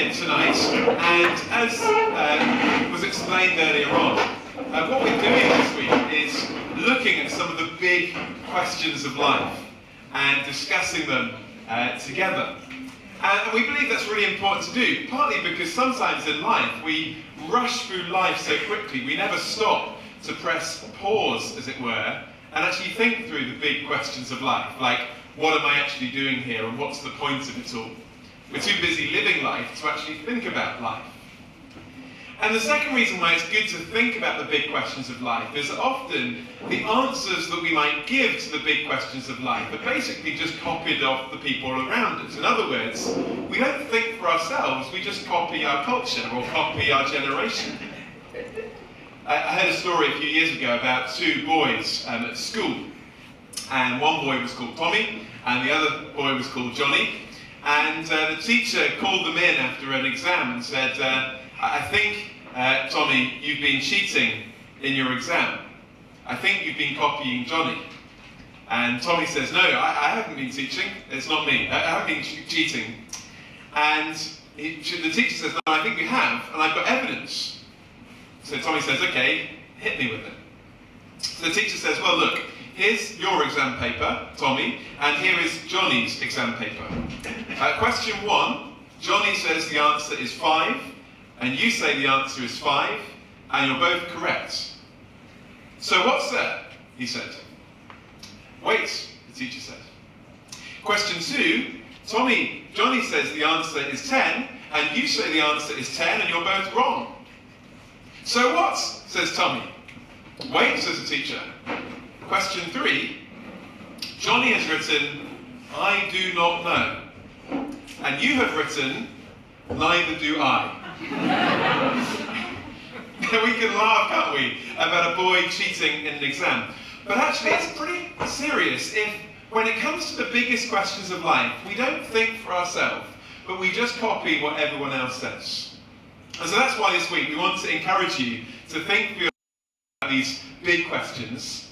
in tonight, and as was explained earlier on, what we're doing this week is looking at some of the big questions of life and discussing them together. And we believe that's really important to do, partly because sometimes in life we rush through life so quickly, we never stop to press pause, as it were, and actually think through the big questions of life, like, what am I actually doing here, and what's the point of it all? We're too busy living life to actually think about life. And the second reason why it's good to think about the big questions of life is that often the answers that we might give to the big questions of life are basically just copied off the people around us. In other words, we don't think for ourselves, we just copy our culture or copy our generation. I heard a story a few years ago about two boys at school. And one boy was called Tommy, and the other boy was called Johnny. And the teacher called them in after an exam and said, I think, Tommy, you've been cheating in your exam. I think you've been copying Johnny. And Tommy says, no, I haven't been teaching. It's not me. I haven't been cheating. And the teacher says, no, I think you have, and I've got evidence. So Tommy says, okay, hit me with it. So the teacher says, well, look, here's your exam paper, Tommy, and here is Johnny's exam paper. Question 1, Johnny says the answer is 5, and you say the answer is 5, and you're both correct. So what's there? He said. Wait, the teacher said. Question 2, Johnny says the answer is 10, and you say the answer is 10, and you're both wrong. So what? Says Tommy. Wait, says the teacher. Question 3, Johnny has written, I do not know. And you have written, neither do I. We can laugh, can't we, about a boy cheating in an exam. But actually it's pretty serious if, when it comes to the biggest questions of life, we don't think for ourselves, but we just copy what everyone else says. And so that's why this week we want to encourage you to think for yourself about these big questions,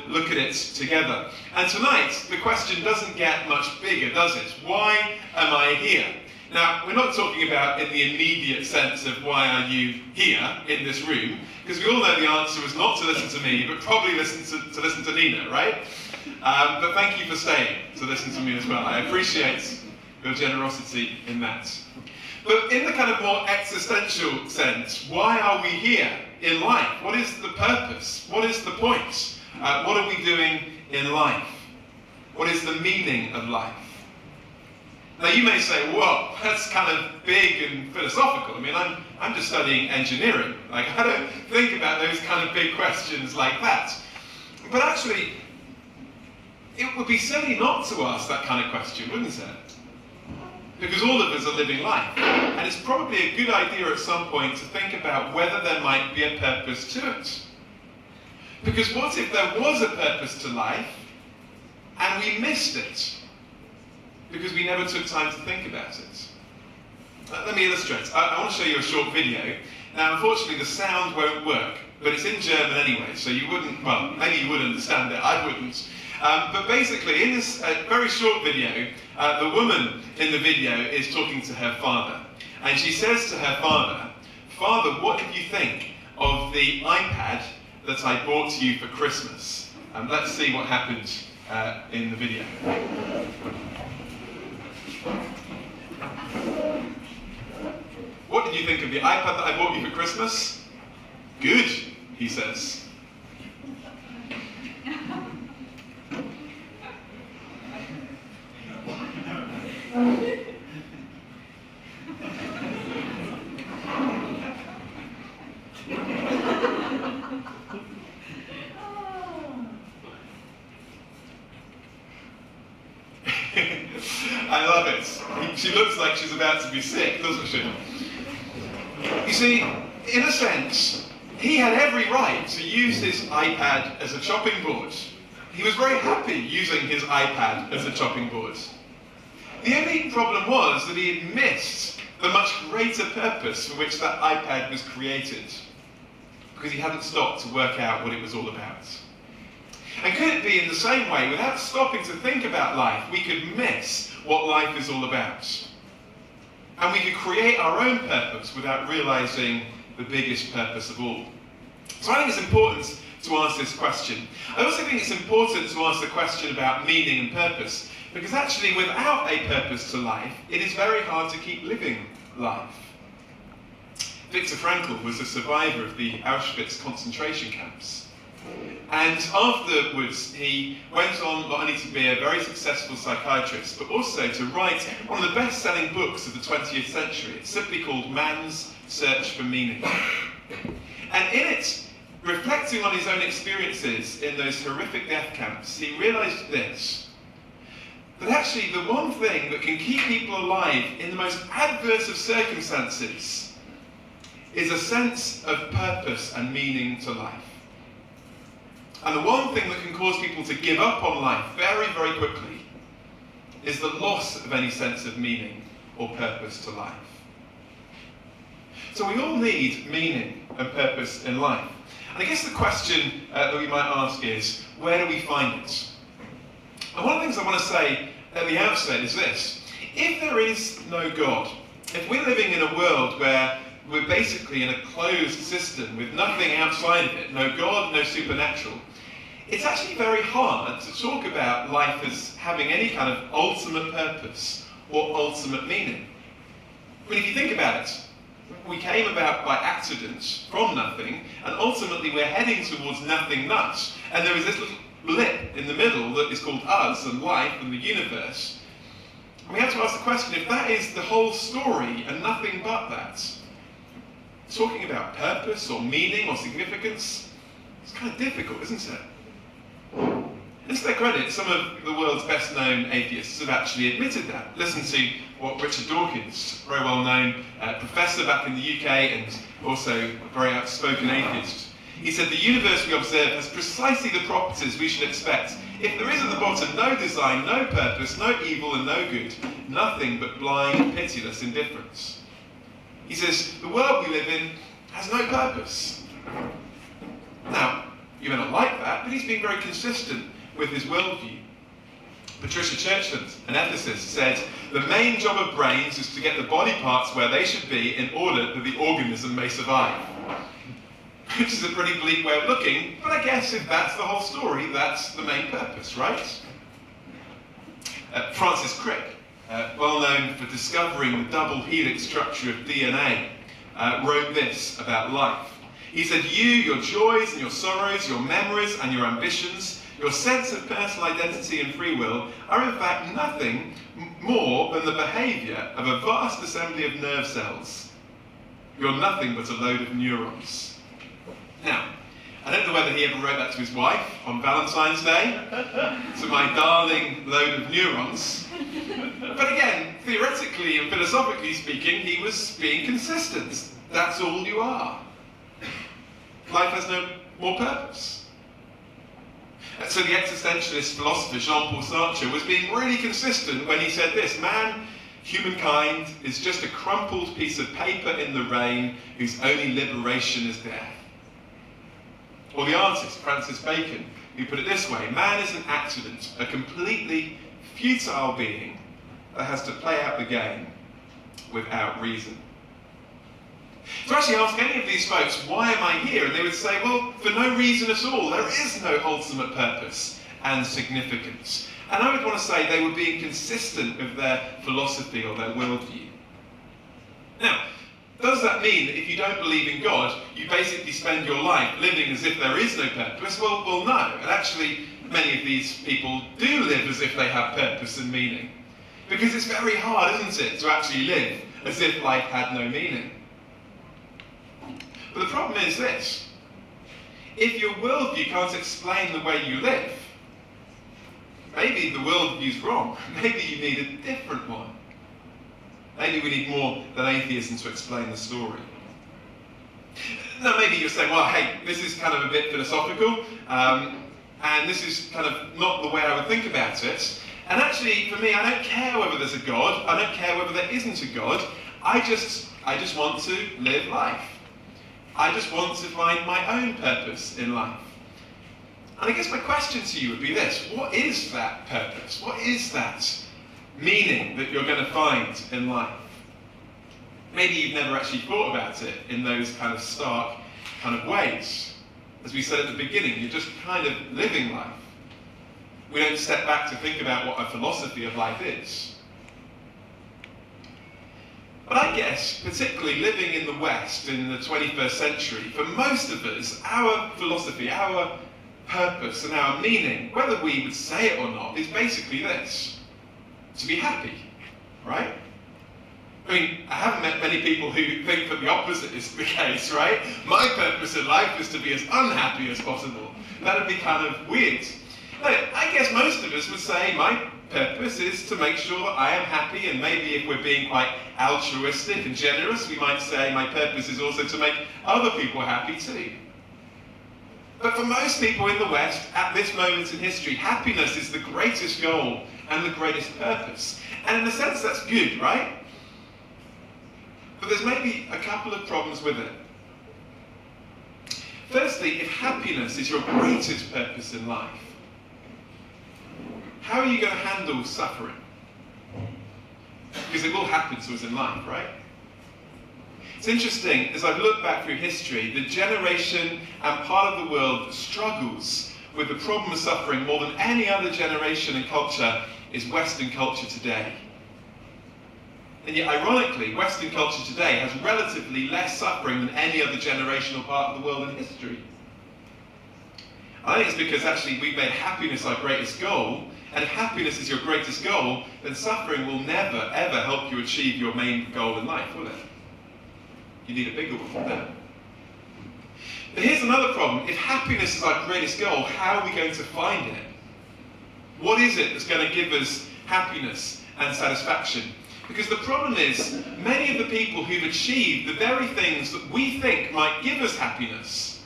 look at it together. And tonight, the question doesn't get much bigger, does it? Why am I here? Now, we're not talking about in the immediate sense of why are you here in this room, because we all know the answer is not to listen to me, but probably to listen to Nina, right? But thank you for staying to listen to me as well. I appreciate your generosity in that. But in the kind of more existential sense, why are we here in life? What is the purpose? What is the point? What are we doing in life? What is the meaning of life? Now you may say, well, that's kind of big and philosophical. I mean, I'm just studying engineering. Like, I don't think about those kind of big questions like that. But actually, it would be silly not to ask that kind of question, wouldn't it? Because all of us are living life. And it's probably a good idea at some point to think about whether there might be a purpose to it. Because what if there was a purpose to life and we missed it because we never took time to think about it? Let me illustrate. I want to show you a short video. Now, unfortunately, the sound won't work, but it's in German anyway, so you wouldn't, well, maybe you would understand it, I wouldn't. But basically, in this very short video, the woman in the video is talking to her father. And she says to her father, Father, what did you think of the iPad that I bought you for Christmas? Let's see what happened in the video. What did you think of the iPad that I bought you for Christmas? Good, he says. I love it. She looks like she's about to be sick, doesn't she? You see, in a sense, he had every right to use his iPad as a chopping board. He was very happy using his iPad as a chopping board. The only problem was that he had missed the much greater purpose for which that iPad was created, because he hadn't stopped to work out what it was all about. And could it be in the same way, without stopping to think about life, we could miss what life is all about? And we can create our own purpose without realizing the biggest purpose of all. So I think it's important to answer this question. I also think it's important to answer the question about meaning and purpose, because actually without a purpose to life, it is very hard to keep living life. Viktor Frankl was a survivor of the Auschwitz concentration camps. And afterwards, he went on not only to be a very successful psychiatrist, but also to write one of the best-selling books of the 20th century. It's simply called Man's Search for Meaning. And in it, reflecting on his own experiences in those horrific death camps, he realized this, that actually the one thing that can keep people alive in the most adverse of circumstances is a sense of purpose and meaning to life. And the one thing that can cause people to give up on life very, very quickly is the loss of any sense of meaning or purpose to life. So we all need meaning and purpose in life. And I guess the question that we might ask is, where do we find it? And one of the things I want to say at the outset is this. If there is no God, if we're living in a world where we're basically in a closed system with nothing outside of it, no God, no supernatural, it's actually very hard to talk about life as having any kind of ultimate purpose or ultimate meaning. I mean, if you think about it, we came about by accident from nothing, and ultimately we're heading towards nothingness. And there is this little blip in the middle that is called us and life and the universe. And we have to ask the question, if that is the whole story and nothing but that, talking about purpose or meaning or significance, it's kind of difficult, isn't it? And to their credit, some of the world's best-known atheists have actually admitted that. Listen to what Richard Dawkins, very well-known professor back in the UK and also a very outspoken atheist. He said, the universe we observe has precisely the properties we should expect. If there is at the bottom no design, no purpose, no evil and no good, nothing but blind, pitiless indifference. He says, the world we live in has no purpose. Now, you may not like that, but he's being very consistent with his worldview. Patricia Churchland, an ethicist, said, the main job of brains is to get the body parts where they should be in order that the organism may survive. Which is a pretty bleak way of looking, but I guess if that's the whole story, that's the main purpose, right? Francis Crick, well known for discovering the double helix structure of DNA, wrote this about life. He said, you, your joys and your sorrows, your memories and your ambitions, your sense of personal identity and free will are in fact nothing more than the behaviour of a vast assembly of nerve cells. You're nothing but a load of neurons. Now, I don't know whether he ever wrote that to his wife on Valentine's Day, to my darling load of neurons. But again, theoretically and philosophically speaking, he was being consistent. That's all you are. Life has no more purpose. So the existentialist philosopher Jean-Paul Sartre was being really consistent when he said this, man, humankind is just a crumpled piece of paper in the rain whose only liberation is death. Or the artist Francis Bacon, who put it this way, man is an accident, a completely futile being that has to play out the game without reason. So actually ask any of these folks, why am I here? And they would say, well, for no reason at all. There is no ultimate purpose and significance. And I would want to say they were being consistent with their philosophy or their worldview. Now, does that mean that if you don't believe in God, you basically spend your life living as if there is no purpose? Well, no. And actually, many of these people do live as if they have purpose and meaning. Because it's very hard, isn't it, to actually live as if life had no meaning. But the problem is this. If your worldview can't explain the way you live, maybe the worldview's wrong. Maybe you need a different one. Maybe we need more than atheism to explain the story. Now maybe you're saying, well, hey, this is kind of a bit philosophical, and this is kind of not the way I would think about it. And actually, for me, I don't care whether there's a God. I don't care whether there isn't a God. I just want to live life. I just want to find my own purpose in life. And I guess my question to you would be this. What is that purpose? What is that meaning that you're going to find in life? Maybe you've never actually thought about it in those kind of stark kind of ways. As we said at the beginning, you're just kind of living life. We don't step back to think about what a philosophy of life is. But I guess, particularly living in the West in the 21st century, for most of us, our philosophy, our purpose and our meaning, whether we would say it or not, is basically this: to be happy, right? I mean, I haven't met many people who think that the opposite is the case, right? My purpose in life is to be as unhappy as possible. That would be kind of weird. No, I guess most of us would say my purpose is to make sure that I am happy, and maybe if we're being quite altruistic and generous, we might say my purpose is also to make other people happy too. But for most people in the West, at this moment in history, happiness is the greatest goal and the greatest purpose. And in a sense, that's good, right? But there's maybe a couple of problems with it. Firstly, if happiness is your greatest purpose in life, how are you going to handle suffering? Because it will happen to us in life, right? It's interesting, as I've looked back through history, the generation and part of the world that struggles with the problem of suffering more than any other generation and culture is Western culture today. And yet, ironically, Western culture today has relatively less suffering than any other generation or part of the world in history. I think it's because actually we've made happiness our greatest goal, and if happiness is your greatest goal, then suffering will never, ever help you achieve your main goal in life, will it? You need a bigger one then. But here's another problem. If happiness is our greatest goal, how are we going to find it? What is it that's going to give us happiness and satisfaction? Because the problem is, many of the people who've achieved the very things that we think might give us happiness,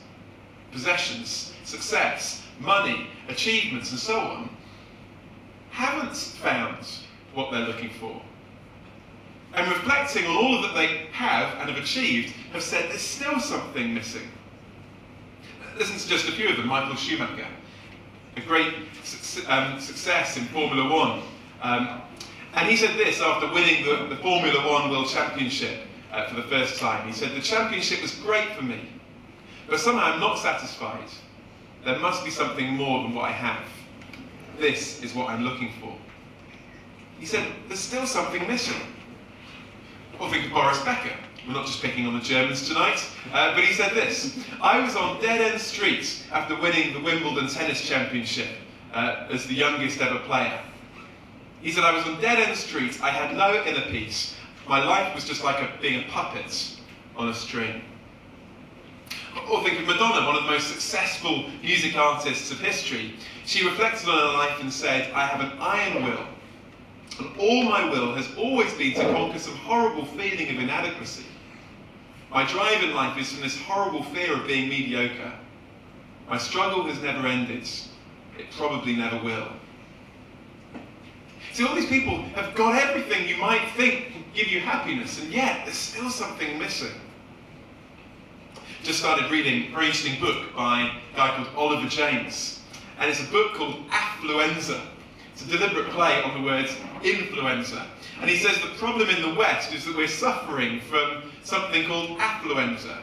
possessions, success, money, achievements, and so on, haven't found what they're looking for. And reflecting on all that they have and have achieved, have said there's still something missing. Listen to just a few of them. Michael Schumacher, a great success in Formula One. And he said this after winning the Formula One World Championship for the first time. He said, "The championship was great for me, but somehow I'm not satisfied. There must be something more than what I have. This is what I'm looking for." He said, there's still something missing. Or think of Boris Becker. We're not just picking on the Germans tonight. But he said this: "I was on dead-end streets after winning the Wimbledon tennis championship as the youngest ever player. He said, I was on dead-end streets. I had no inner peace. My life was just like being a puppet on a string." Or think of Madonna, one of the most successful music artists of history. She reflected on her life and said, "I have an iron will, and all my will has always been to conquer some horrible feeling of inadequacy. My drive in life is from this horrible fear of being mediocre. My struggle has never ended. It probably never will." See, all these people have got everything you might think can give you happiness, and yet there's still something missing. Just started reading a very interesting book by a guy called Oliver James, and it's a book called Affluenza. It's a deliberate play on the word influenza. And he says the problem in the West is that we're suffering from something called affluenza,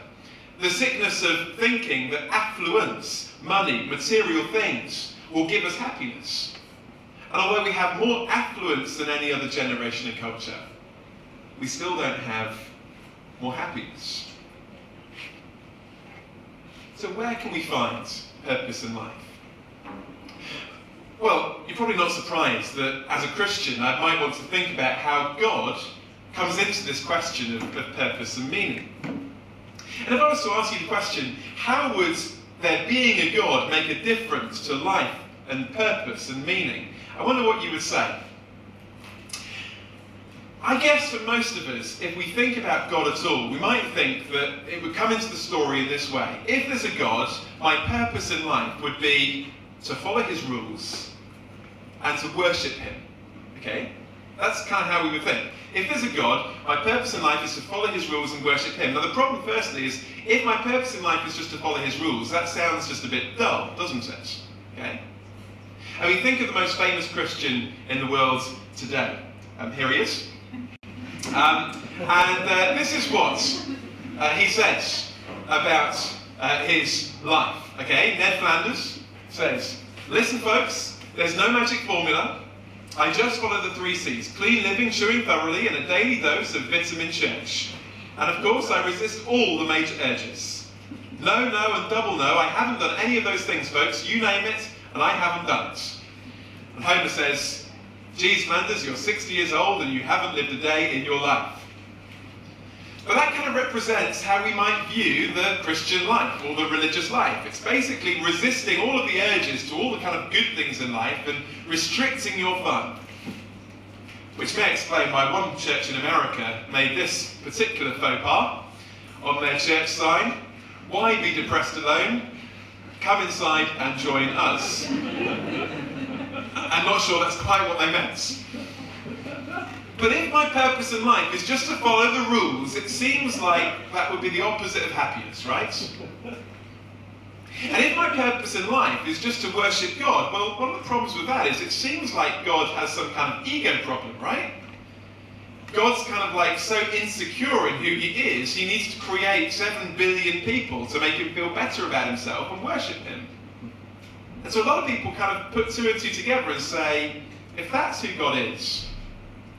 the sickness of thinking that affluence, money, material things, will give us happiness. And although we have more affluence than any other generation and culture, we still don't have more happiness. So where can we find purpose in life? Well, you're probably not surprised that as a Christian I might want to think about how God comes into this question of purpose and meaning. And if I was to ask you the question, how would there being a God make a difference to life and purpose and meaning? I wonder what you would say. I guess for most of us, if we think about God at all, we might think that it would come into the story in this way. If there's a God, my purpose in life would be to follow his rules and to worship him. Okay? That's kind of how we would think. If there's a God, my purpose in life is to follow his rules and worship him. Now the problem firstly is, if my purpose in life is just to follow his rules, that sounds just a bit dull, doesn't it? Okay? I mean, think of the most famous Christian in the world today. Here he is. This is what he says about his life. Okay, Ned Flanders says, "Listen, folks, there's no magic formula. I just follow the 3 C's: clean living, chewing thoroughly, and a daily dose of vitamin church. And of course, I resist all the major urges. No, no, and double no. I haven't done any of those things, folks. You name it, and I haven't done it." And Homer says, "Geez, Flanders, you're 60 years old and you haven't lived a day in your life." But that kind of represents how we might view the Christian life or the religious life. It's basically resisting all of the urges to all the kind of good things in life and restricting your fun. Which may explain why one church in America made this particular faux pas on their church sign: "Why be depressed alone? Come inside and join us." I'm not sure that's quite what they meant. But if my purpose in life is just to follow the rules, it seems like that would be the opposite of happiness, right? And if my purpose in life is just to worship God, well, one of the problems with that is it seems like God has some kind of ego problem, right? God's kind of like so insecure in who he is, he needs to create 7 billion people to make him feel better about himself and worship him. And so a lot of people kind of put 2 and 2 together and say, if that's who God is,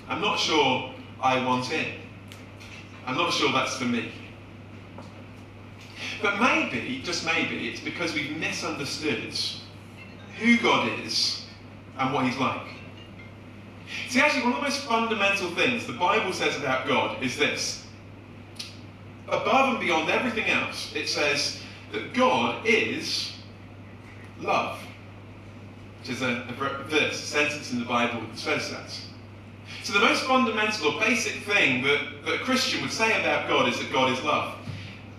I'm not sure I want in. I'm not sure that's for me. But maybe, just maybe, it's because we've misunderstood who God is and what he's like. See, actually, one of the most fundamental things the Bible says about God is this. Above and beyond everything else, it says that God is love. Which is a verse, a sentence in the Bible that says that. So the most fundamental or basic thing that a Christian would say about God is that God is love.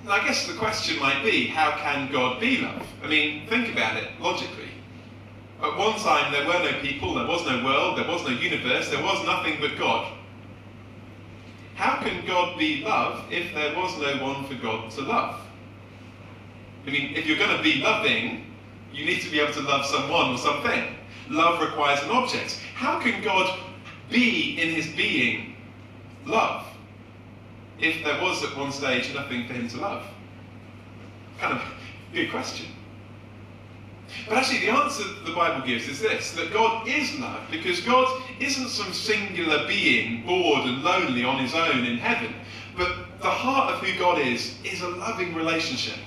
And I guess the question might be, how can God be love? I mean, think about it logically. At one time there were no people, there was no world, there was no universe, there was nothing but God. How can God be love if there was no one for God to love? I mean, if you're going to be loving, you need to be able to love someone or something. Love requires an object. How can God be in his being love if there was at one stage nothing for him to love? Kind of a good question. But actually the answer that the Bible gives is this, that God is love because God isn't some singular being bored and lonely on his own in heaven, but the heart of who God is a loving relationship.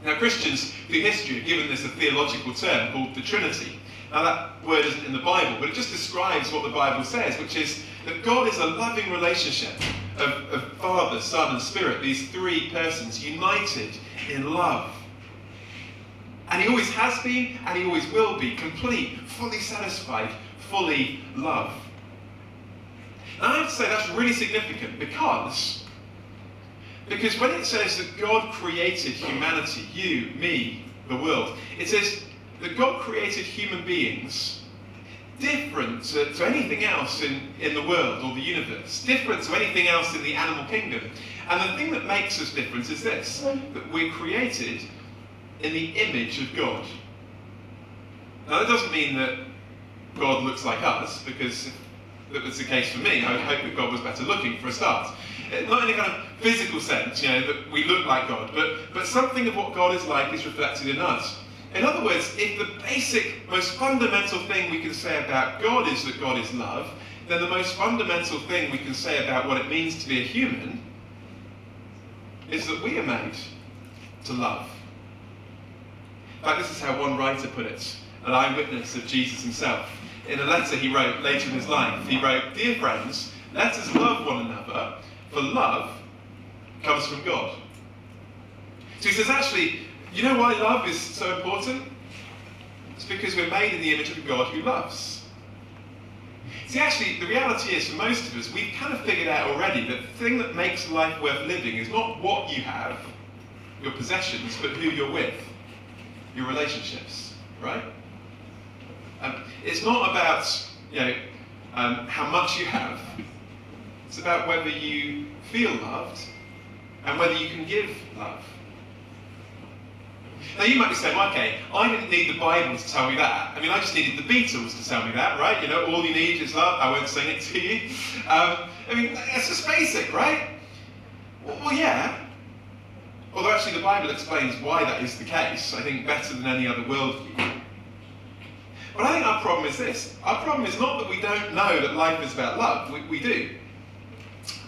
Now Christians through history have given this a theological term called the Trinity. Now that word isn't in the Bible, but it just describes what the Bible says, which is that God is a loving relationship of Father, Son and Spirit, these 3 persons united in love. And he always has been and he always will be, complete, fully satisfied, fully loved. And I have to say that's really significant because when it says that God created humanity, you, me, the world, it says that God created human beings different to anything else in the world or the universe, different to anything else in the animal kingdom. And the thing that makes us different is this, that we're created in the image of God. Now that doesn't mean that God looks like us, because if that was the case for me, I would hope that God was better looking for a start. Not in a kind of physical sense, that we look like God, but something of what God is like is reflected in us. In other words, if the basic, most fundamental thing we can say about God is that God is love, then the most fundamental thing we can say about what it means to be a human is that we are made to love. In fact, this is how one writer put it, an eyewitness of Jesus himself. In a letter he wrote later in his life, he wrote, "Dear friends, let us love one another, for love comes from God." So he says, actually, you know why love is so important? It's because we're made in the image of a God who loves. See, actually, the reality is, for most of us, we've kind of figured out already that the thing that makes life worth living is not what you have, your possessions, but who you're with, your relationships, right? It's not about, how much you have. It's about whether you feel loved and whether you can give love. Now you might be saying, well, okay, I didn't need the Bible to tell me that. I mean, I just needed the Beatles to tell me that, right? All you need is love. I won't sing it to you. I mean, that's just basic, right? Well, yeah. Although actually the Bible explains why that is the case, I think better than any other worldview. But I think our problem is this. Our problem is not that we don't know that life is about love. We do.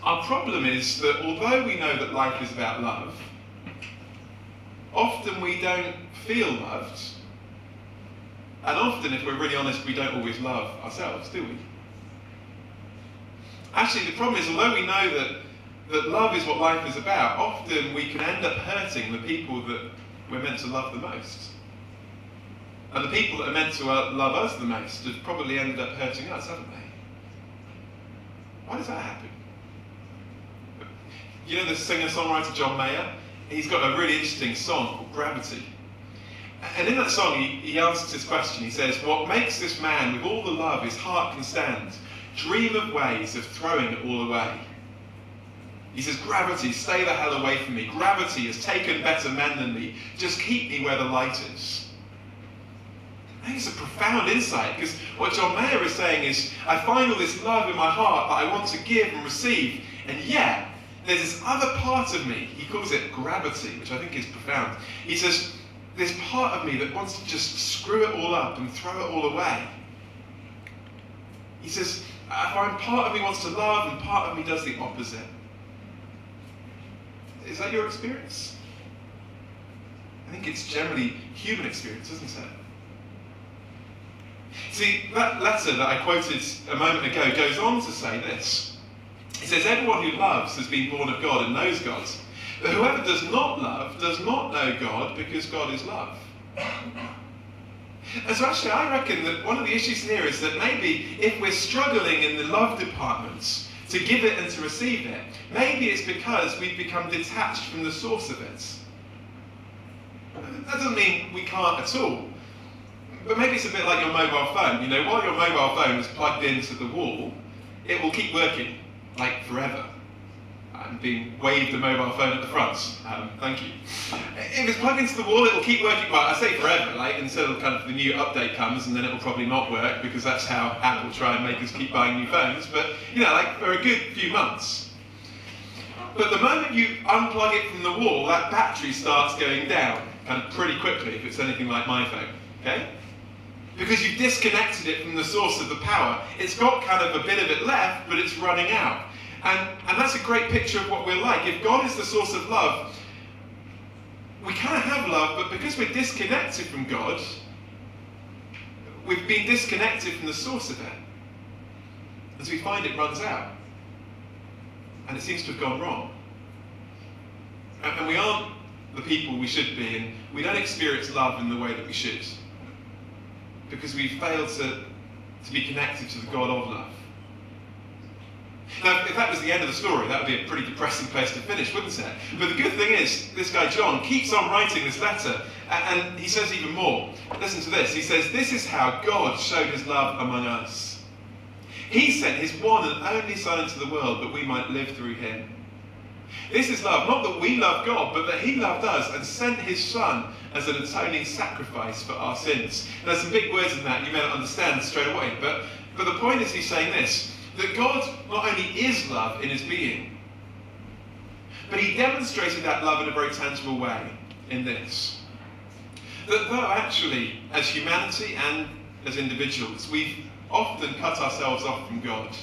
Our problem is that although we know that life is about love, often we don't feel loved. And often, if we're really honest, we don't always love ourselves, do we? Actually, the problem is, although we know that love is what life is about, often we can end up hurting the people that we're meant to love the most. And the people that are meant to love us the most have probably ended up hurting us, haven't they? Why does that happen? You know the singer-songwriter John Mayer? He's got a really interesting song called Gravity. And in that song, he asks this question. He says, "What makes this man with all the love his heart can stand dream of ways of throwing it all away?" He says, "Gravity, stay the hell away from me. Gravity has taken better men than me. Just keep me where the light is." I think it's a profound insight, because what John Mayer is saying is, I find all this love in my heart that I want to give and receive, and yet there's this other part of me, he calls it gravity, which I think is profound. He says, there's part of me that wants to just screw it all up and throw it all away. He says, I find part of me wants to love and part of me does the opposite. Is that your experience? I think it's generally human experience, isn't it? See, that letter that I quoted a moment ago goes on to say this. It says, everyone who loves has been born of God and knows God. But whoever does not love does not know God, because God is love. And so actually I reckon that one of the issues here is that maybe if we're struggling in the love departments to give it and to receive it, maybe it's because we've become detached from the source of it. That doesn't mean we can't at all. But maybe it's a bit like your mobile phone. You know, while your mobile phone is plugged into the wall, it will keep working, like forever. I'm being waved the mobile phone at the front. Thank you. If it's plugged into the wall, it will keep working. Well, I say forever, like until kind of the new update comes, and then it will probably not work, because that's how Apple try and make us keep buying new phones. But you know, like for a good few months. But the moment you unplug it from the wall, that battery starts going down, kind of pretty quickly, if it's anything like my phone. Okay? Because you've disconnected it from the source of the power. It's got kind of a bit of it left, but it's running out. And that's a great picture of what we're like. If God is the source of love, we kind of have love, but because we're disconnected from God, we've been disconnected from the source of it. And so we find it runs out. And it seems to have gone wrong. And we aren't the people we should be, and we don't experience love in the way that we should. Because we failed to be connected to the God of love. Now, if that was the end of the story, that would be a pretty depressing place to finish, wouldn't it? But the good thing is, this guy John keeps on writing this letter, and he says even more. Listen to this. He says, "This is how God showed his love among us. He sent his one and only Son into the world that we might live through him. This is love, not that we love God, but that he loved us and sent his Son as an atoning sacrifice for our sins." And there's some big words in that you may not understand straight away, but the point is he's saying this, that God not only is love in his being, but he demonstrated that love in a very tangible way in this. That though actually, as humanity and as individuals, we've often cut ourselves off from God,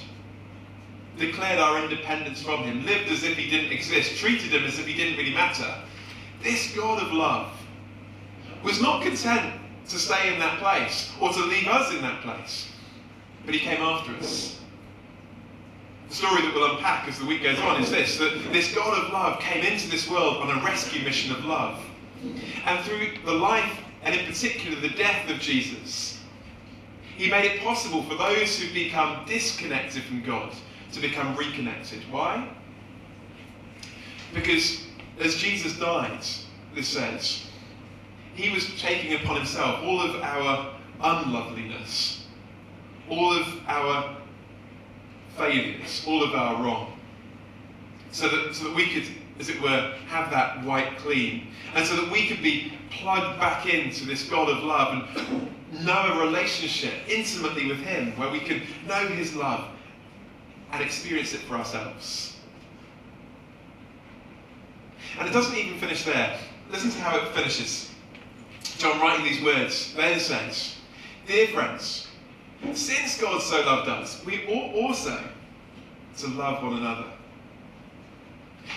declared our independence from him, lived as if he didn't exist, treated him as if he didn't really matter, this God of love was not content to stay in that place or to leave us in that place, but he came after us. The story that we'll unpack as the week goes on is this, that this God of love came into this world on a rescue mission of love. And through the life, and in particular the death of Jesus, he made it possible for those who've become disconnected from God to become reconnected. Why? Because as Jesus died, this says, he was taking upon himself all of our unloveliness, all of our failures, all of our wrong, so that we could, as it were, have that white clean, and so that we could be plugged back into this God of love and know a relationship intimately with him, where we can know his love and experience it for ourselves. And it doesn't even finish there. Listen to how it finishes. John, writing these words, then says, "Dear friends, since God so loved us, we ought also to love one another."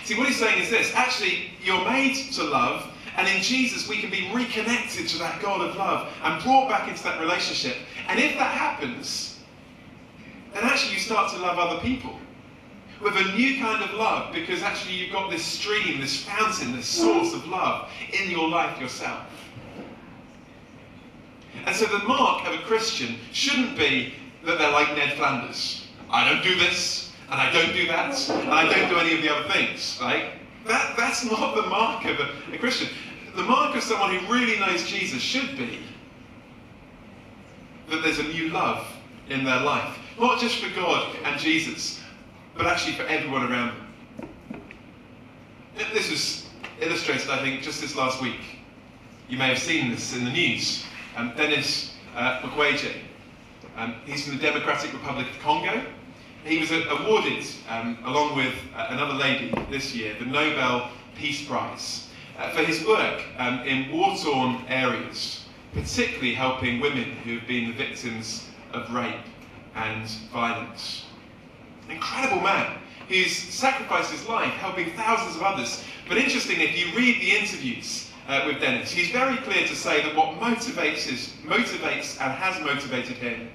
See, what he's saying is this. Actually, you're made to love, and in Jesus we can be reconnected to that God of love and brought back into that relationship. And if that happens, then actually you start to love other people with a new kind of love, because actually you've got this stream, this fountain, this source of love in your life yourself. And so the mark of a Christian shouldn't be that they're like Ned Flanders. I don't do this, and I don't do that, and I don't do any of the other things. Right? That's not the mark of a Christian. The mark of someone who really knows Jesus should be that there's a new love in their life. Not just for God and Jesus, but actually for everyone around them. This was illustrated, I think, just this last week. You may have seen this in the news. Denis Mukwege, he's from the Democratic Republic of Congo. He was awarded, along with another lady this year, the Nobel Peace Prize for his work in war-torn areas, particularly helping women who have been the victims of rape and violence. An incredible man who's sacrificed his life helping thousands of others. But interestingly, if you read the interviews with Denis, he's very clear to say that what motivates and has motivated him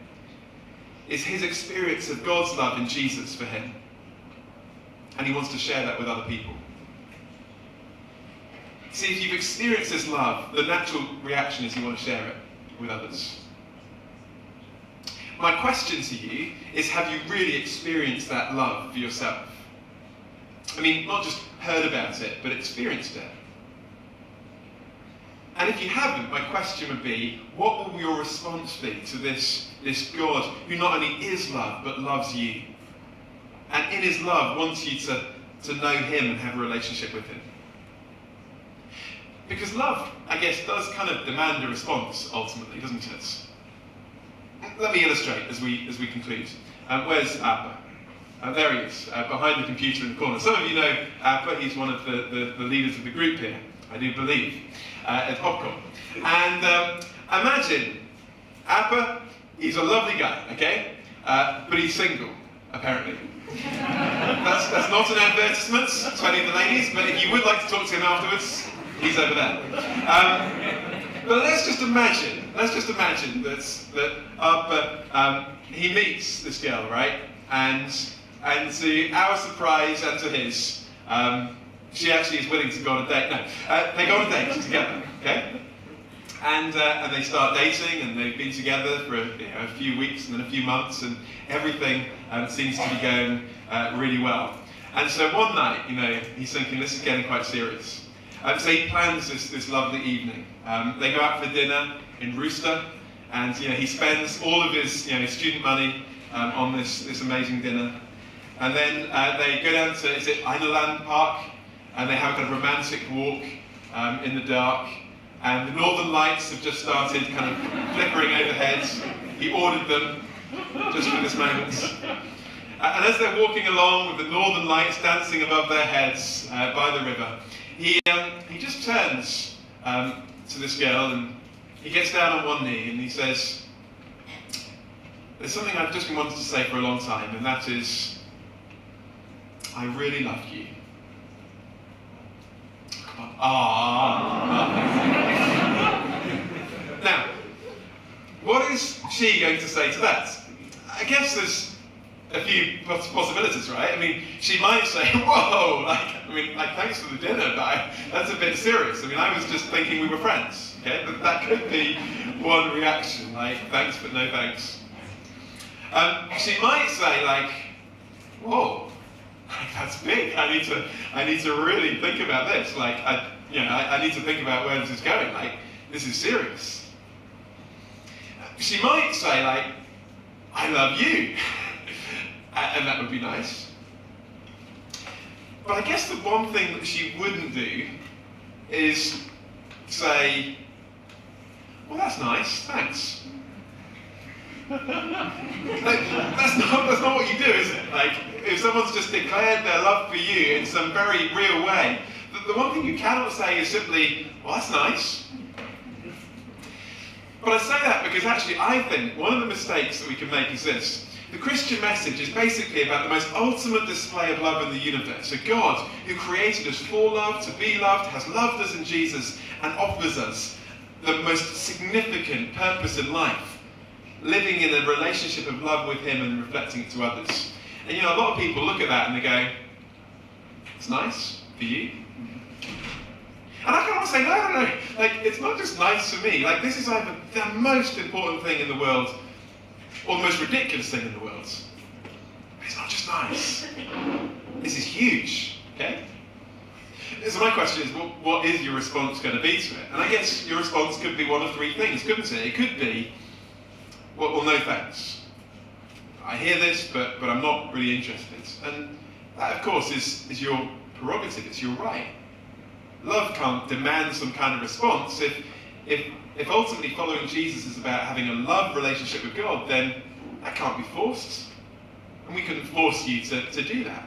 is his experience of God's love in Jesus for him. And he wants to share that with other people. See, if you've experienced this love, the natural reaction is you want to share it with others. My question to you is, have you really experienced that love for yourself? I mean, not just heard about it, but experienced it. And if you haven't, my question would be, what will your response be to this God who not only is love, but loves you? And in his love wants you to know him and have a relationship with him. Because love, I guess, does kind of demand a response, ultimately, doesn't it? Let me illustrate as we conclude. Where's Appa? There he is, behind the computer in the corner. Some of you know Appa. He's one of the leaders of the group here, I do believe, at Popcorn. And imagine, Appa, he's a lovely guy, okay? But he's single, apparently. That's not an advertisement to any of the ladies, but if you would like to talk to him afterwards, he's over there. But let's just imagine that Appa, he meets this girl, right? And to our surprise and to his, she actually is willing to go on a date. No, they go on a date together, okay? And they start dating, and they've been together for a few weeks and then a few months, and everything seems to be going really well. And so one night, he's thinking this is getting quite serious. So he plans this lovely evening. They go out for dinner in Rooster, and he spends all of his student money on this amazing dinner. And then they go down to, is it Einerland Park? And they have a kind of romantic walk in the dark. And the northern lights have just started kind of flickering overhead. He ordered them just for this moment. And as they're walking along with the northern lights dancing above their heads by the river, he just turns to this girl, and he gets down on one knee and he says, "There's something I've just been wanting to say for a long time, and that is, I really love you." Now, what is she going to say to that? I guess there's a few possibilities, right? I mean, she might say, "Whoa, thanks for the dinner, but that's a bit serious. I was just thinking we were friends." Okay, but that could be one reaction, like, "Thanks, but no thanks." She might say, "Whoa, that's big. I need to really think about this. I need to think about where this is going. This is serious." She might say, "I love you." And that would be nice. But I guess the one thing that she wouldn't do is say, "Well, that's nice, thanks." That's not what you do, is it? if someone's just declared their love for you in some very real way, the one thing you cannot say is simply, well, that's nice. But I say that because actually I think one of the mistakes that we can make is this. The Christian message is basically about the most ultimate display of love in the universe. A God who created us for love, to be loved, has loved us in Jesus, and offers us the most significant purpose in life. Living in a relationship of love with him and reflecting it to others. And a lot of people look at that and they go, it's nice for you. And I kind of say, no. Like, it's not just nice for me. Like, this is either the most important thing in the world or the most ridiculous thing in the world. It's not just nice. This is huge, okay? So my question is, what is your response going to be to it? And I guess your response could be one of three things, couldn't it? It could be, well, no thanks. I hear this, but I'm not really interested. And that, of course, is your prerogative. It's your right. Love can't demand some kind of response. If ultimately following Jesus is about having a love relationship with God, then that can't be forced. And we couldn't force you to do that.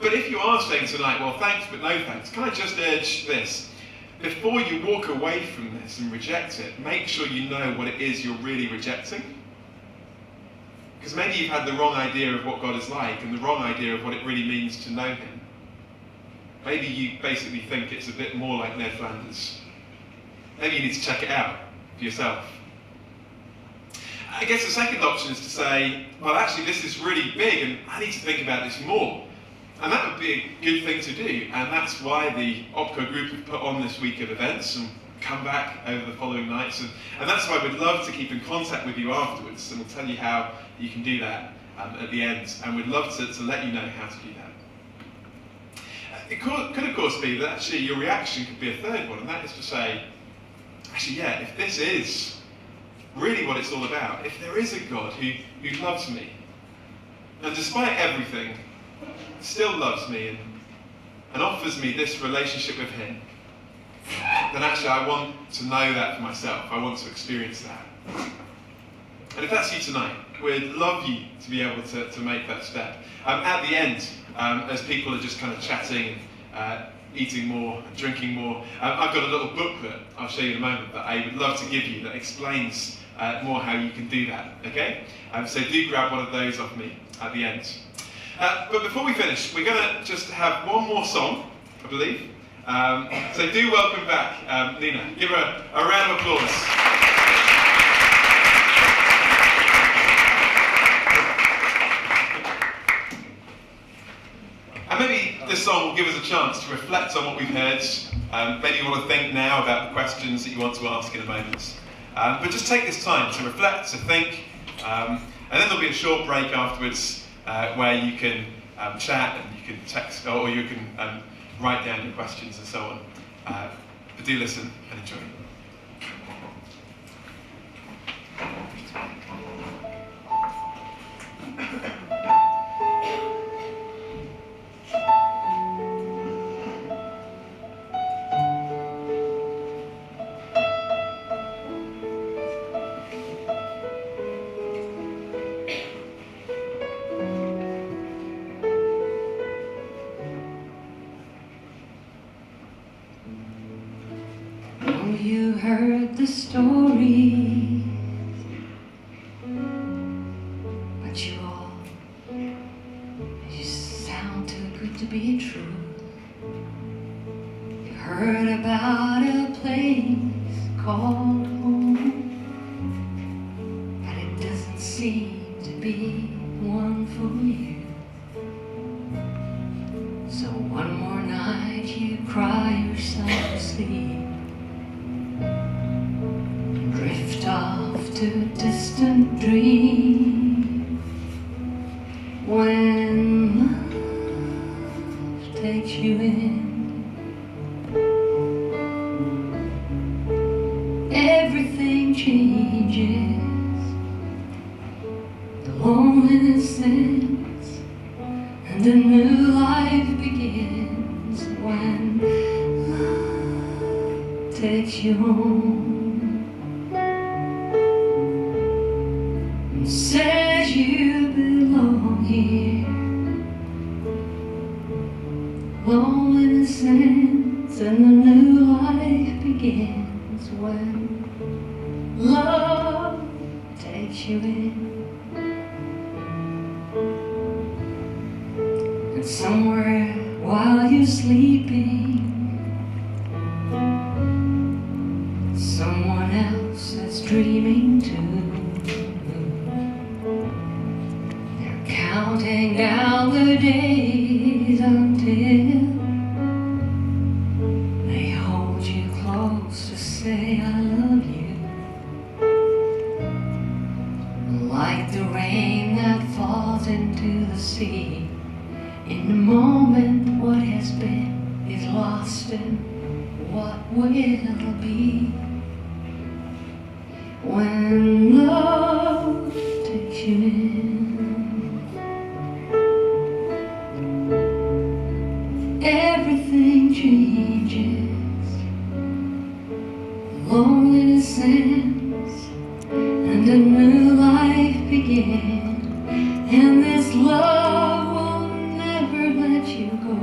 But if you are saying tonight, well, thanks, but no thanks, can I just urge this? Before you walk away from this and reject it, make sure you know what it is you're really rejecting. Because maybe you've had the wrong idea of what God is like and the wrong idea of what it really means to know him. Maybe you basically think it's a bit more like Ned Flanders. Maybe you need to check it out for yourself. I guess the second option is to say, well, actually, this is really big and I need to think about this more. And that would be a good thing to do. And that's why the OPCO group have put on this week of events and come back over the following nights. And that's why we'd love to keep in contact with you afterwards. And we'll tell you how you can do that at the end. And we'd love to let you know how to do that. It could, of course, be that actually your reaction could be a third one. And that is to say, actually, yeah, if this is really what it's all about, if there is a God who loves me, and despite everything, still loves me and offers me this relationship with him, then actually I want to know that for myself. I want to experience that. And if that's you tonight, we'd love you to be able to make that step. At the end, as people are just kind of chatting, eating more, drinking more, I've got a little booklet I'll show you in a moment that I would love to give you that explains more how you can do that, okay? So do grab one of those off me at the end. But before we finish, we're going to just have one more song, I believe. So do welcome back Nina. Give her a round of applause. And maybe this song will give us a chance to reflect on what we've heard. Maybe you want to think now about the questions that you want to ask in a moment. But just take this time to reflect, to think, and then there'll be a short break afterwards where you can chat and you can text, or you can write down your questions and so on. But do listen and enjoy. You heard the story, but you sound too good to be true. You heard about a place called home, but it doesn't seem to be one for you. So one more night you cry yourself to sleep, off to a distant dream. When love takes you in, everything changes. The loneliness ends and a new life begins. When love takes you home, says you belong here. close and a new life begins when love takes you in. And somewhere while you're sleeping, someone else is dreaming too. They're counting down the days until they hold you close to say I love you. Like the rain that falls into the sea, in the moment what has been is lost and what will be. When love takes you in, everything changes. Loneliness ends and a new life begins. And this love will never let you go.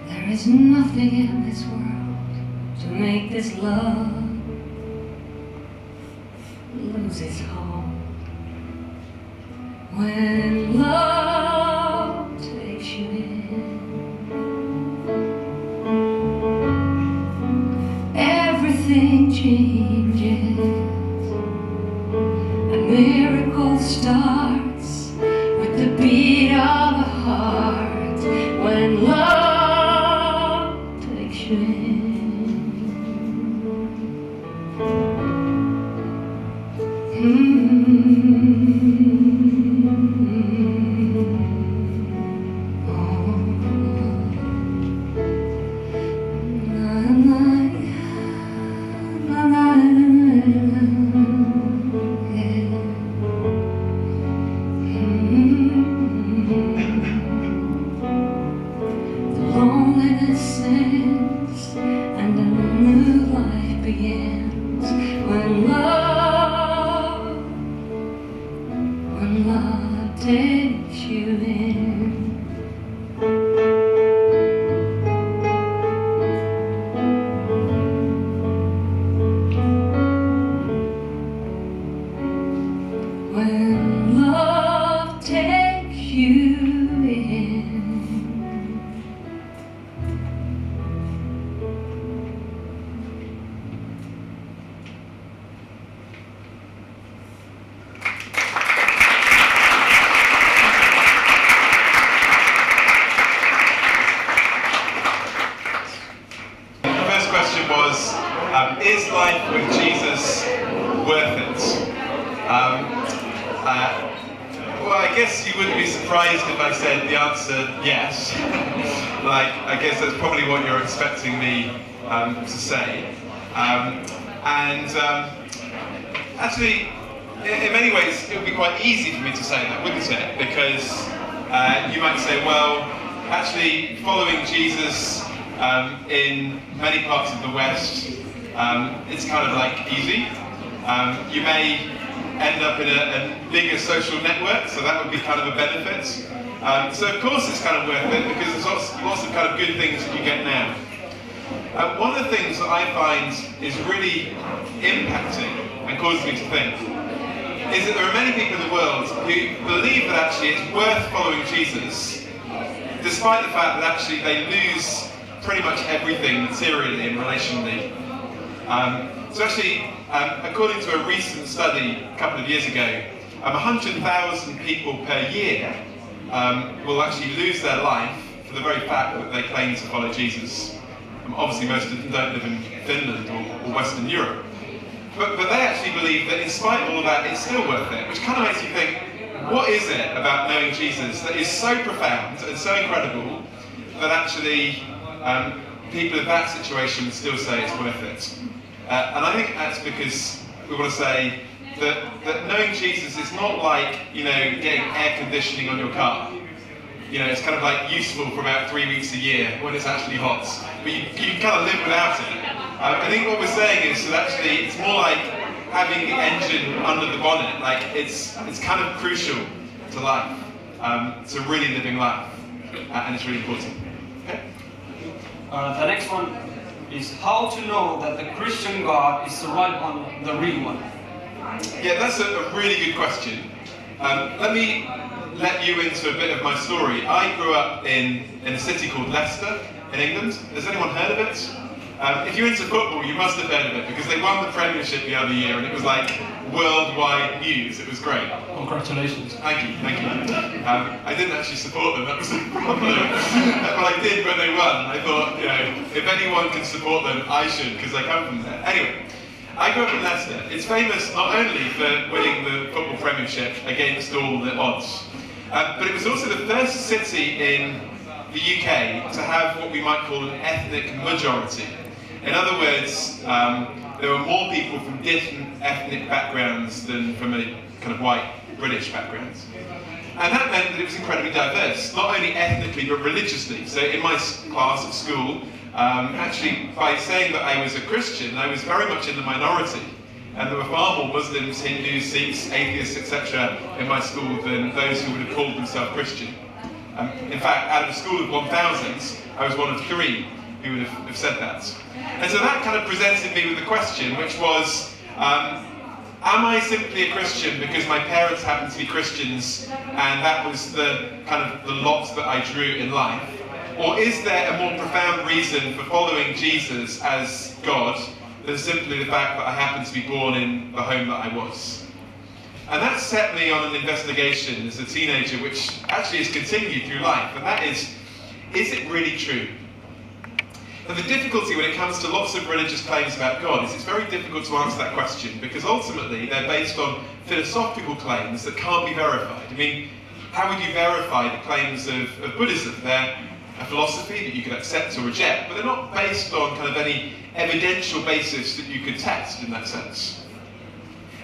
There is nothing in this world to make this love lose its hold. When love takes you in, everything changes. A miracle starts with the beat of a heart. When love takes you in. Loneliness ends and a new life begins. When love takes you in. When love takes you in. Was, is life with Jesus worth it? Well, I guess you wouldn't be surprised if I said the answer yes. I guess that's probably what you're expecting me to say. Actually, in many ways, it would be quite easy for me to say that, wouldn't it? Because you might say, well, actually, following Jesus in many parts of the West, it's kind of like easy. You may end up in a bigger social network, so that would be kind of a benefit. So of course it's kind of worth it because there's lots of kind of good things that you get now. One of the things that I find is really impacting and causes me to think is that there are many people in the world who believe that actually it's worth following Jesus, despite the fact that actually they lose pretty much everything materially and relationally. So actually, according to a recent study a couple of years ago, 100,000 people per year will actually lose their life for the very fact that they claim to follow Jesus. Obviously most of them don't live in Finland or Western Europe. But they actually believe that in spite of all of that, it's still worth it, which kind of makes you think, what is it about knowing Jesus that is so profound and so incredible that actually people in that situation still say it's worth it? And I think that's because we want to say that knowing Jesus is not like, getting air conditioning on your car. It's kind of like useful for about 3 weeks a year when it's actually hot, but you can kind of live without it. I think what we're saying is that actually it's more like having the engine under the bonnet. Like it's kind of crucial to life, to really living life, and it's really important. Okay? The next one is how to know that the Christian God is the right one, the real one. Yeah, that's a really good question. Let me let you into a bit of my story. I grew up in a city called Leicester in England. Has anyone heard of it? If you're into football, you must have heard of it because they won the Premiership the other year and it was like worldwide news. It was great. Congratulations. Thank you, thank you. I didn't actually support them, that was the problem. But I did when they won. I thought, you know, if anyone can support them, I should because I come from there. Anyway, I grew up in Leicester. It's famous not only for winning the football Premiership against all the odds, but it was also the first city in the UK to have what we might call an ethnic majority. In other words, there were more people from different ethnic backgrounds than from a kind of white British background. And that meant that it was incredibly diverse, not only ethnically but religiously. So in my class at school, actually by saying that I was a Christian, I was very much in the minority. And there were far more Muslims, Hindus, Sikhs, atheists, etc. in my school than those who would have called themselves Christian. In fact, out of a school of 1,000, I was one of 3 who would have said that. And so that kind of presented me with a question, which was, am I simply a Christian because my parents happened to be Christians and that was the kind of the lot that I drew in life? Or is there a more profound reason for following Jesus as God than simply the fact that I happened to be born in the home that I was? And that set me on an investigation as a teenager, which actually has continued through life, and that is it really true? And the difficulty when it comes to lots of religious claims about God is it's very difficult to answer that question because ultimately they're based on philosophical claims that can't be verified. I mean, how would you verify the claims of Buddhism? They're a philosophy that you could accept or reject, but they're not based on kind of any evidential basis that you could test in that sense.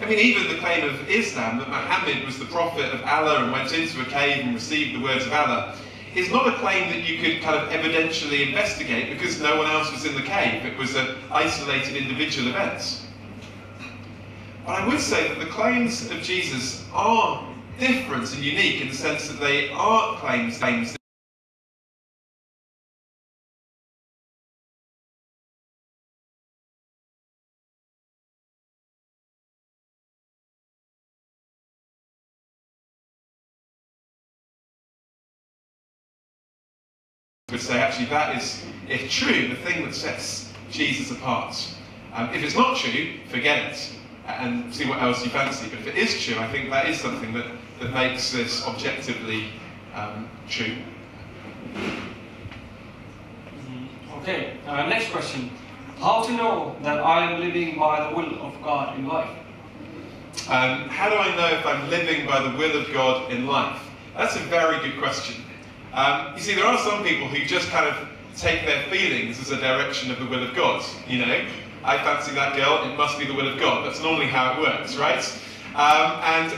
I mean, even the claim of Islam that Muhammad was the prophet of Allah and went into a cave and received the words of Allah is not a claim that you could kind of evidentially investigate because no one else was in the cave. It was an isolated individual event. But I would say that the claims of Jesus are different and unique in the sense that they are claims would say actually that is, if true, the thing that sets Jesus apart. If it's not true, forget it and see what else you fancy. But if it is true, I think that is something that makes this objectively true. Okay, next question. How to know that I am living by the will of God in life? How do I know if I'm living by the will of God in life? That's a very good question. You see, there are some people who just kind of take their feelings as a direction of the will of God. You know, I fancy that girl, it must be the will of God. That's normally how it works, right? And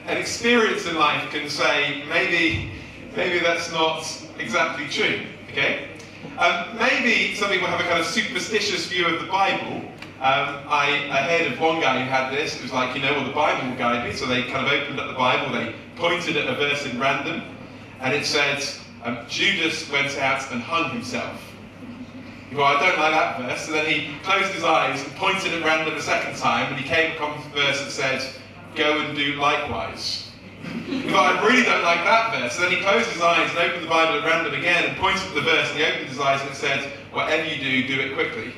an experience in life can say, maybe that's not exactly true, okay? Maybe some people have a kind of superstitious view of the Bible. I heard of one guy who had this. It was like, you know, well, the Bible will guide me. So they kind of opened up the Bible, they pointed at a verse in random, and it said, Judas went out and hung himself. Well, I don't like that verse. So then he closed his eyes and pointed at random a second time, and he came across a verse that said, go and do likewise. Well, I really don't like that verse. So then he closed his eyes and opened the Bible at random again and pointed at the verse, and he opened his eyes and it said, whatever you do, do it quickly.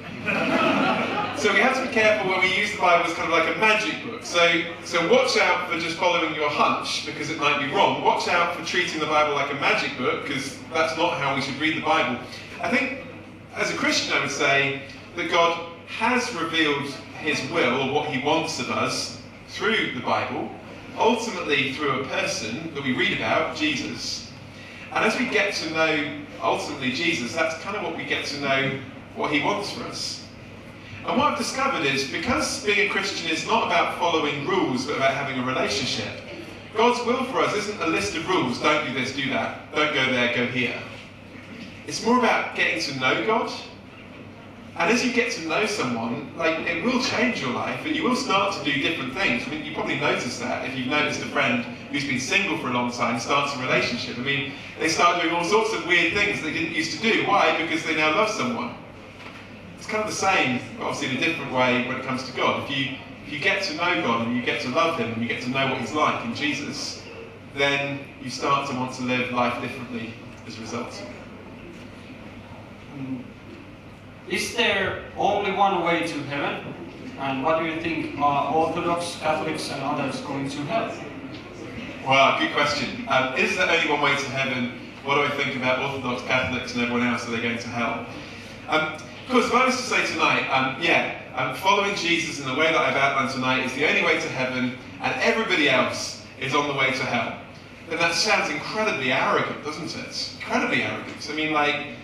So we have to be careful when we use the Bible as kind of like a magic book. So watch out for just following your hunch, because it might be wrong. Watch out for treating the Bible like a magic book, because that's not how we should read the Bible. I think, as a Christian, I would say that God has revealed his will, or what he wants of us, through the Bible, ultimately through a person that we read about, Jesus. And as we get to know, ultimately, Jesus, that's kind of what we get to know what he wants for us. And what I've discovered is, because being a Christian is not about following rules, but about having a relationship, God's will for us isn't a list of rules, don't do this, do that, don't go there, go here. It's more about getting to know God, And as you get to know someone, like, it will change your life, and you will start to do different things. I mean, you probably noticed that if you've noticed a friend who's been single for a long time starts a relationship. I mean, they start doing all sorts of weird things they didn't used to do. Why? Because they now love someone. It's kind of the same, but obviously in a different way when it comes to God. If you get to know God and you get to love Him and you get to know what He's like in Jesus, then you start to want to live life differently as a result. Is there only one way to heaven? And what do you think are Orthodox, Catholics and others going to hell? Well, good question. Is there only one way to heaven? What do I think about Orthodox, Catholics and everyone else? Are they going to hell? Of course, if I was to say tonight, following Jesus in the way that I've outlined tonight is the only way to heaven and everybody else is on the way to hell, then that sounds incredibly arrogant, doesn't it? Incredibly arrogant. I mean, like,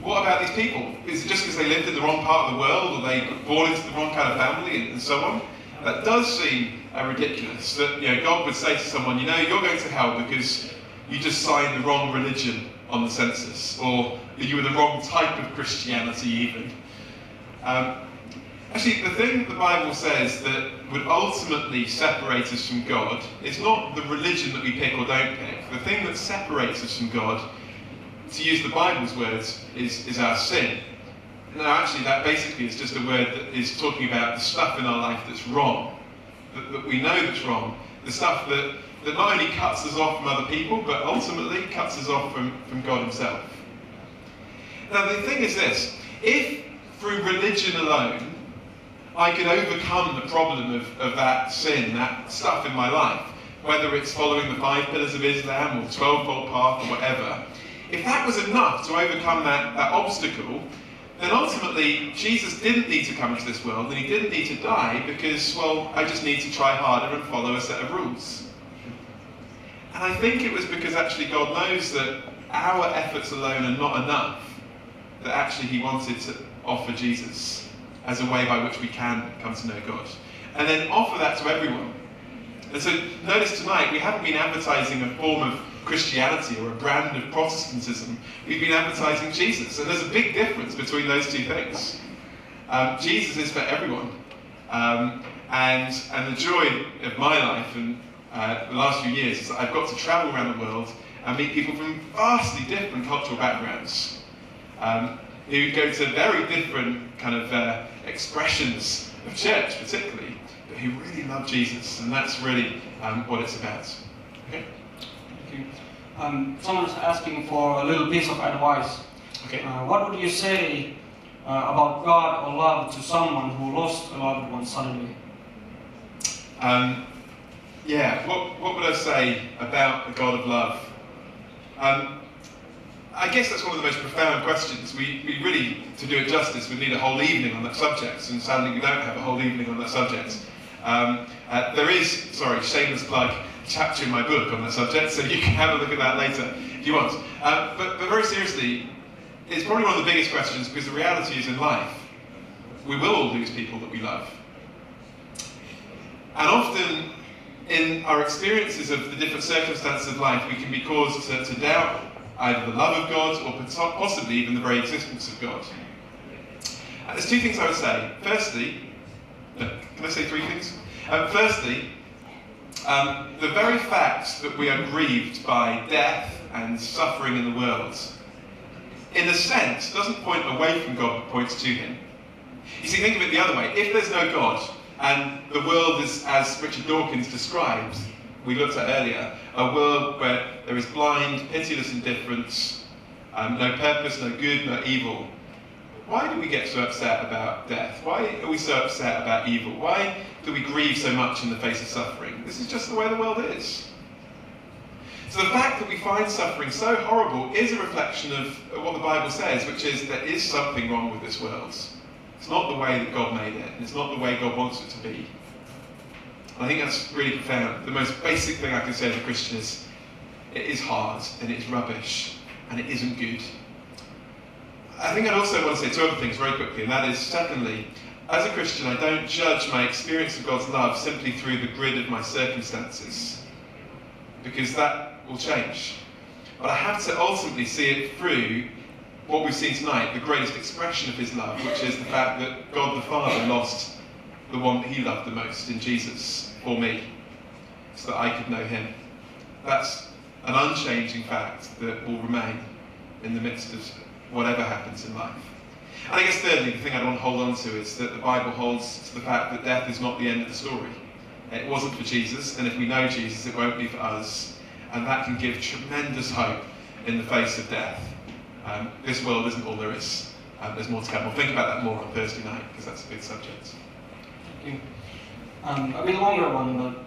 what about these people? Is it just because they lived in the wrong part of the world, or they got born into the wrong kind of family, and so on? That does seem ridiculous. That God would say to someone, you're going to hell because you just signed the wrong religion on the census, or you were the wrong type of Christianity, even. Actually, the thing that the Bible says that would ultimately separate us from God is not the religion that we pick or don't pick. The thing that separates us from God, to use the Bible's words, is our sin. Now, actually, that basically is just a word that is talking about the stuff in our life that's wrong, that we know that's wrong, the stuff that not only cuts us off from other people, but ultimately cuts us off from God Himself. Now, the thing is this: if through religion alone I could overcome the problem of that sin, that stuff in my life, whether it's following the 5 pillars of Islam or the 12-fold path or whatever, if that was enough to overcome that obstacle, then ultimately Jesus didn't need to come into this world and He didn't need to die because, well, I just need to try harder and follow a set of rules. And I think it was because actually God knows that our efforts alone are not enough, that actually He wanted to offer Jesus as a way by which we can come to know God. And then offer that to everyone. And so notice tonight, we haven't been advertising a form of Christianity or a brand of Protestantism. We've been advertising Jesus. And there's a big difference between those two things. Jesus is for everyone. And the joy of my life and the last few years is that I've got to travel around the world and meet people from vastly different cultural backgrounds who go to very different kind of expressions of church, particularly, but who really love Jesus, and that's really what it's about. Okay? Thank you. Someone's asking for a little piece of advice. Okay. What would you say about God or love to someone who lost a loved one suddenly? What would I say about the God of love? I guess that's one of the most profound questions. We really, to do it justice, would need a whole evening on that subject, and sadly we don't have a whole evening on that subject. There is, shameless plug, a chapter in my book on that subject, so you can have a look at that later if you want. But very seriously, it's probably one of the biggest questions, because the reality is in life, we will all lose people that we love. And often, in our experiences of the different circumstances of life, we can be caused to doubt either the love of God or possibly even the very existence of God. There's 2 things I would say. Firstly, can I say 3 things? Firstly, the very fact that we are grieved by death and suffering in the world, in a sense, doesn't point away from God but points to Him. You see, think of it the other way. If there's no God, and the world is, as Richard Dawkins described, we looked at earlier, a world where there is blind, pitiless indifference, no purpose, no good, no evil. Why do we get so upset about death? Why are we so upset about evil? Why do we grieve so much in the face of suffering? This is just the way the world is. So the fact that we find suffering so horrible is a reflection of what the Bible says, which is there is something wrong with this world. It's not the way that God made it, and it's not the way God wants it to be. I think that's really profound. The most basic thing I can say as a Christian is, it is hard, and it is rubbish, and it isn't good. I think I'd also want to say 2 other things very quickly, and that is, secondly, as a Christian, I don't judge my experience of God's love simply through the grid of my circumstances, because that will change. But I have to ultimately see it through what we've seen tonight, the greatest expression of his love, which is the fact that God the Father lost the one that he loved the most in Jesus for me, so that I could know him. That's an unchanging fact that will remain in the midst of whatever happens in life. And I guess thirdly, the thing I want to hold on to is that the Bible holds to the fact that death is not the end of the story. It wasn't for Jesus, and if we know Jesus, it won't be for us. And that can give tremendous hope in the face of death. This world isn't all there is. There's more to come. We'll think about that more on Thursday night, because that's a big subject. Thank you. A bit longer one, but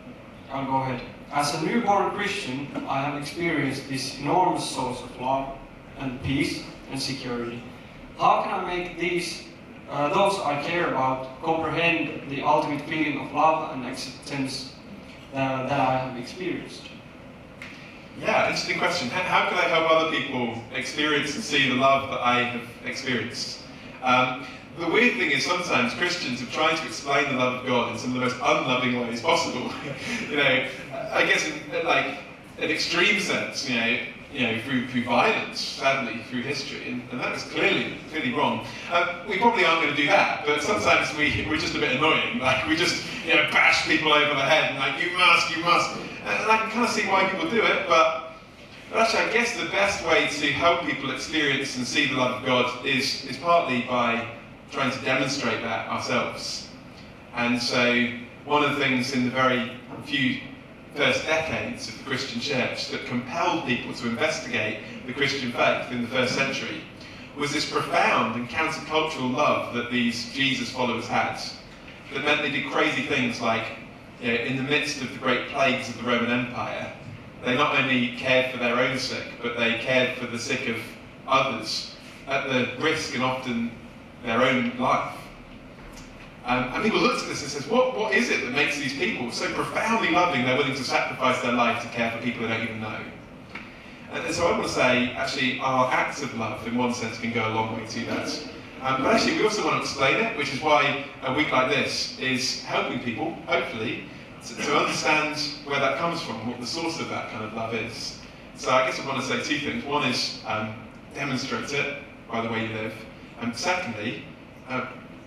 I'll go ahead. As a newborn Christian, I have experienced this enormous source of love and peace and security. How can I make those I care about comprehend the ultimate feeling of love and acceptance that I have experienced? Yeah, interesting question. How can I help other people experience and see the love that I have experienced? The weird thing is sometimes Christians have tried to explain the love of God in some of the most unloving ways possible. I guess in extreme sense, through violence, sadly, through history, and that is clearly wrong. We probably aren't going to do that, but sometimes we're just a bit annoying. We just bash people over the head and you must. And I can kind of see why people do it, but actually I guess the best way to help people experience and see the love of God is partly by trying to demonstrate that ourselves. And so one of the things in the very few first decades of the Christian church that compelled people to investigate the Christian faith in the first century was this profound and countercultural love that these Jesus followers had. That meant they did crazy things like, in the midst of the great plagues of the Roman Empire, they not only cared for their own sick, but they cared for the sick of others at the risk and often their own life. And people looked at this and said, what is it that makes these people so profoundly loving they're willing to sacrifice their life to care for people they don't even know? And so I want to say, actually, our acts of love, in one sense, can go a long way to that. But actually, we also want to explain it, which is why a week like this is helping people, hopefully, to understand where that comes from, what the source of that kind of love is. So I guess I want to say two things. One is demonstrate it by the way you live. And secondly,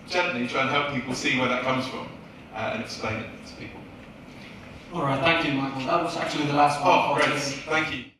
gently try and help people see where that comes from and explain it to people. All right, thank you, Michael. That was actually the last one. Oh, great. Thank you.